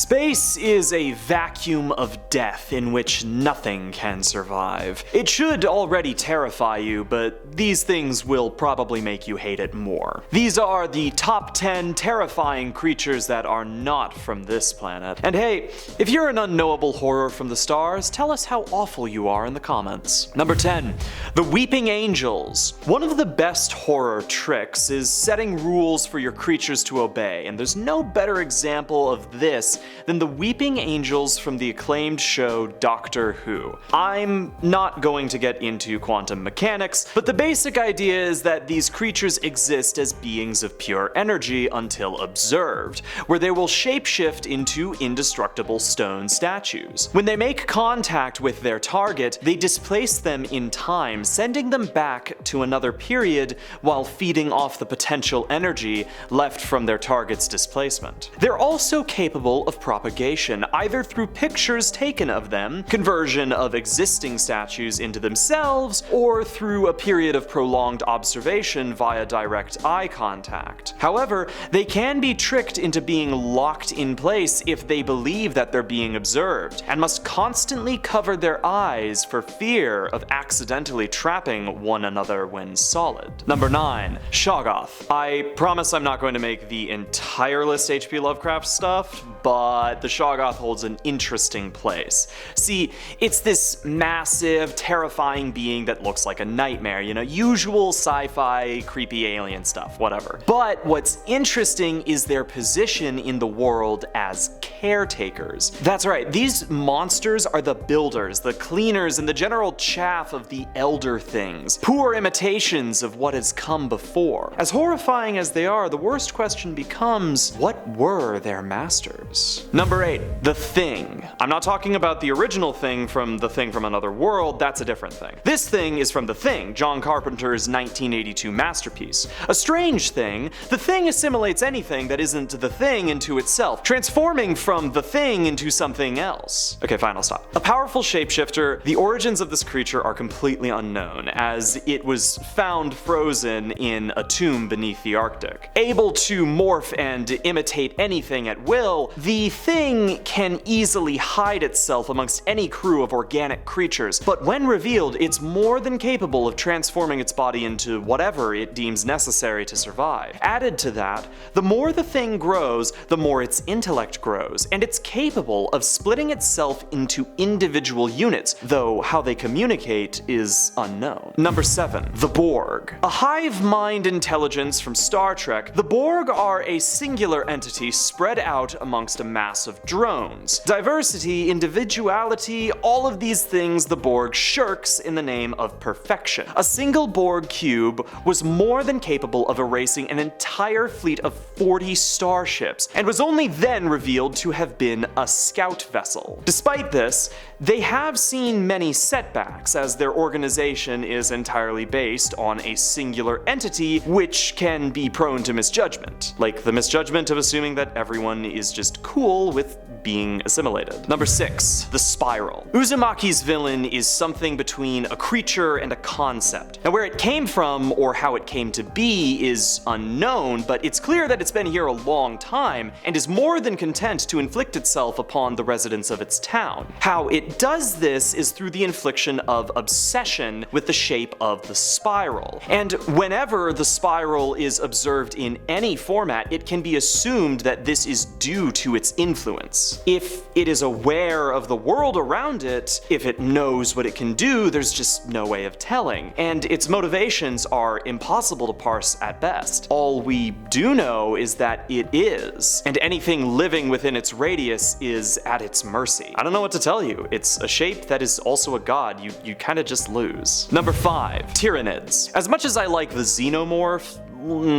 Space is a vacuum of death in which nothing can survive. It should already terrify you, but these things will probably make you hate it more. These are the top 10 terrifying creatures that are not from this planet. And hey, if you're an unknowable horror from the stars, tell us how awful you are in the comments. Number 10. The Weeping Angels. One of the best horror tricks is setting rules for your creatures to obey, and there's no better example of this than the Weeping Angels from the acclaimed show Doctor Who. I'm not going to get into quantum mechanics, but the basic idea is that these creatures exist as beings of pure energy until observed, where they will shapeshift into indestructible stone statues. When they make contact with their target, they displace them in time, sending them back to another period while feeding off the potential energy left from their target's displacement. They're also capable of propagation, either through pictures taken of them, conversion of existing statues into themselves, or through a period of prolonged observation via direct eye contact. However, they can be tricked into being locked in place if they believe that they're being observed, and must constantly cover their eyes for fear of accidentally trapping one another when solid. Number 9. Shoggoth. I promise I'm not going to make the entire list H.P. Lovecraft stuff, but the Shoggoth holds an interesting place. See, it's this massive, terrifying being that looks like a nightmare, usual sci-fi, creepy alien stuff, whatever. But what's interesting is their position in the world as caretakers. That's right, these monsters are the builders, the cleaners, and the general chaff of the elder things, poor imitations of what has come before. As horrifying as they are, the worst question becomes, what were their masters? Number 8. The Thing. I'm not talking about the original Thing from The Thing from Another World, that's a different thing. This thing is from The Thing, John Carpenter's 1982 masterpiece. A strange thing, The Thing assimilates anything that isn't the thing into itself, transforming from the thing into something else. Okay, fine, I'll stop. A powerful shapeshifter, the origins of this creature are completely unknown, as it was found frozen in a tomb beneath the Arctic. Able to morph and imitate anything at will, the Thing can easily hide itself amongst any crew of organic creatures, but when revealed, it's more than capable of transforming its body into whatever it deems necessary to survive. Added to that, the more the Thing grows, the more its intellect grows, and it's capable of splitting itself into individual units, though how they communicate is unknown. Number 7. The Borg. A hive mind intelligence from Star Trek, the Borg are a singular entity spread out amongst a mass of drones. Diversity, individuality, all of these things the Borg shirks in the name of perfection. A single Borg cube was more than capable of erasing an entire fleet of 40 starships, and was only then revealed to have been a scout vessel. Despite this, they have seen many setbacks, as their organization is entirely based on a singular entity, which can be prone to misjudgment, like the misjudgment of assuming that everyone is just cool with being assimilated. Number 6. The Spiral. Uzumaki's villain is something between a creature and a concept. Now, where it came from or how it came to be is unknown, but it's clear that it's been here a long time and is more than content to inflict itself upon the residents of its town. How it does this is through the infliction of obsession with the shape of the spiral. And whenever the spiral is observed in any format, it can be assumed that this is due to its influence. If it is aware of the world around it, if it knows what it can do, there's just no way of telling. And its motivations are impossible to parse at best. All we do know is that it is, and anything living within its radius is at its mercy. I don't know what to tell you. It's a shape that is also a god. You kinda just lose. Number 5. Tyranids. As much as I like the Xenomorph,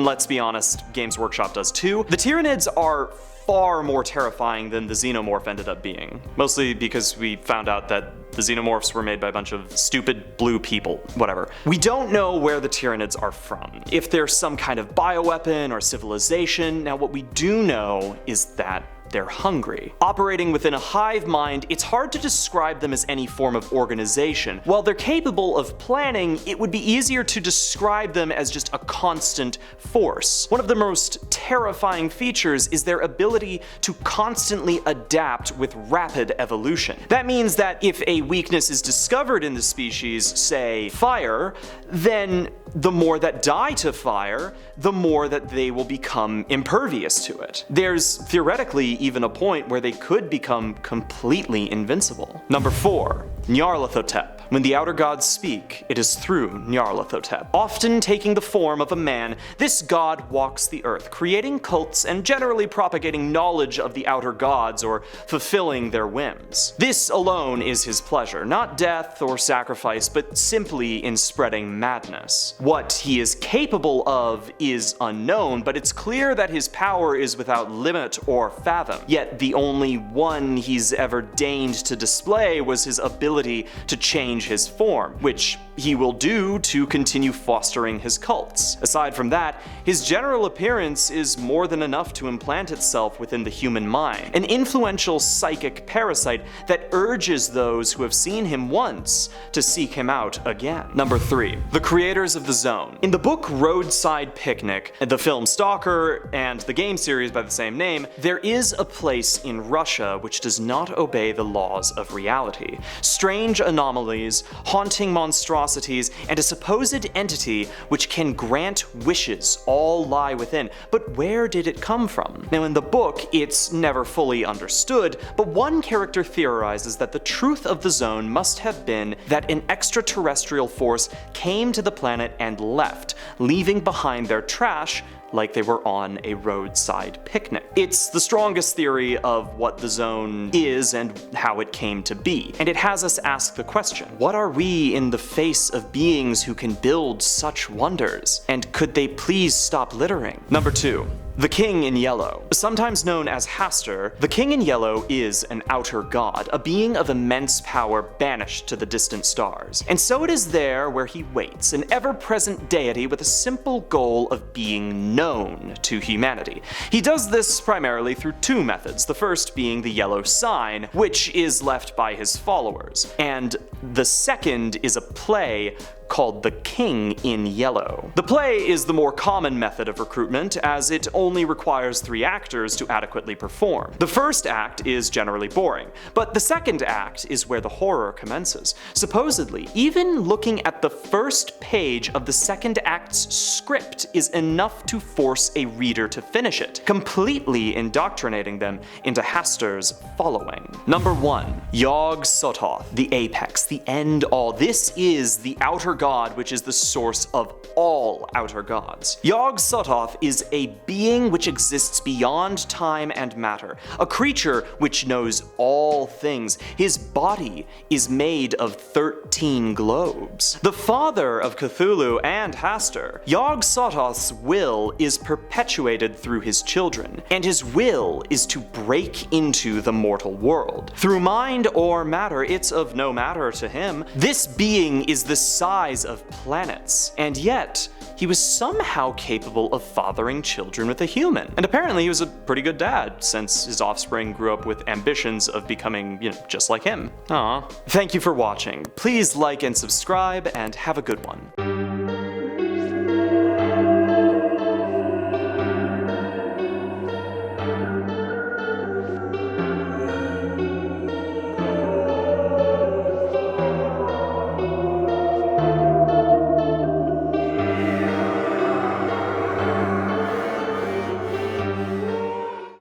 let's be honest, Games Workshop does too, the Tyranids are far more terrifying than the Xenomorph ended up being. Mostly because we found out that the Xenomorphs were made by a bunch of stupid blue people, whatever. We don't know where the Tyranids are from, if they're some kind of bioweapon or civilization. Now what we do know is that they're hungry. Operating within a hive mind, it's hard to describe them as any form of organization. While they're capable of planning, it would be easier to describe them as just a constant force. One of the most terrifying features is their ability to constantly adapt with rapid evolution. That means that if a weakness is discovered in the species, say fire, then the more that die to fire, the more that they will become impervious to it. There's theoretically even a point where they could become completely invincible. Number 4. Nyarlathotep. When the outer gods speak, it is through Nyarlathotep. Often taking the form of a man, this god walks the earth, creating cults and generally propagating knowledge of the outer gods or fulfilling their whims. This alone is his pleasure, not death or sacrifice, but simply in spreading madness. What he is capable of is unknown, but it's clear that his power is without limit or fathom. Yet the only one he's ever deigned to display was his ability to change his form, which he will do to continue fostering his cults. Aside from that, his general appearance is more than enough to implant itself within the human mind, an influential psychic parasite that urges those who have seen him once to seek him out again. Number 3. The creators of the zone. In the book Roadside Picnic, the film Stalker, and the game series by the same name, there is a place in Russia which does not obey the laws of reality. Strange anomalies, haunting monstrosities, and a supposed entity which can grant wishes all lie within. But where did it come from? Now in the book, it's never fully understood, but one character theorizes that the truth of the zone must have been that an extraterrestrial force came to the planet and left, leaving behind their trash like they were on a roadside picnic. It's the strongest theory of what the zone is and how it came to be. And it has us ask the question, what are we in the face of beings who can build such wonders? And could they please stop littering? Number 2. The King in Yellow. Sometimes known as Hastur, the King in Yellow is an outer god, a being of immense power banished to the distant stars. And so it is there where he waits, an ever-present deity with a simple goal of being known to humanity. He does this primarily through 2 methods, the first being the yellow sign, which is left by his followers, and the second is a play called The King in Yellow. The play is the more common method of recruitment, as it only requires 3 actors to adequately perform. The first act is generally boring, but the second act is where the horror commences. Supposedly, even looking at the first page of the second act's script is enough to force a reader to finish it, completely indoctrinating them into Hastur's following. Number 1. Yog-Sothoth, the apex, the end-all. This is the outer god which is the source of all outer gods. Yog-Sothoth is a being which exists beyond time and matter, a creature which knows all things. His body is made of 13 globes. The father of Cthulhu and Hastur, Yog-Sothoth's will is perpetuated through his children, and his will is to break into the mortal world. Through mind or matter, it's of no matter to him. This being is the size of planets, and yet he was somehow capable of fathering children with a human. And apparently he was a pretty good dad, since his offspring grew up with ambitions of becoming, just like him. Aww. Thank you for watching. Please like and subscribe, and have a good one.